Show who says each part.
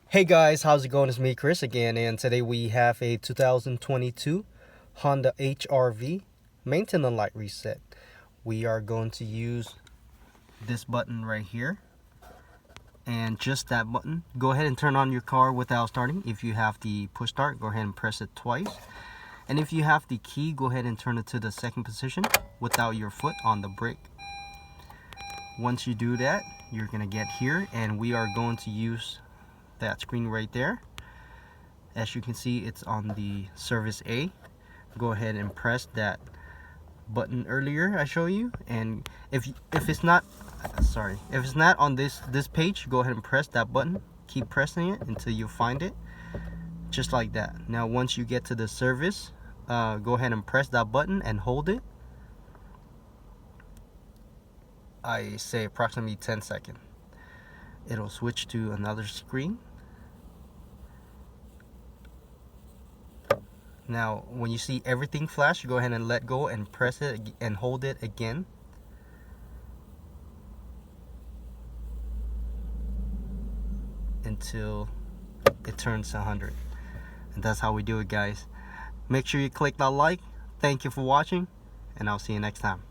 Speaker 1: Hey guys, how's it going? It's me, Chris, again, and today we have a 2022 Honda HRV maintenance light reset. We are going to use this button right here, and just that button. Go ahead and turn on your car without starting. If you have the push start, go ahead and press it twice. And if you have the key, go ahead and turn it to the second position without your foot on the brake. Once you do that, you're gonna get here, and we are going to use that screen right there. As you can see, it's on the service A. Go ahead and press that button earlier I show you, and if it's not on this page, go ahead and press that button. Keep pressing it until you find it, just like that. Now once you get to the service, go ahead and press that button and hold it. I say approximately 10 seconds. It'll switch to another screen. Now when you see everything flash, go ahead and let go and press it and hold it again. Until it turns 100. And that's how we do it, guys. Make sure you click that like. Thank you for watching, and I'll see you next time.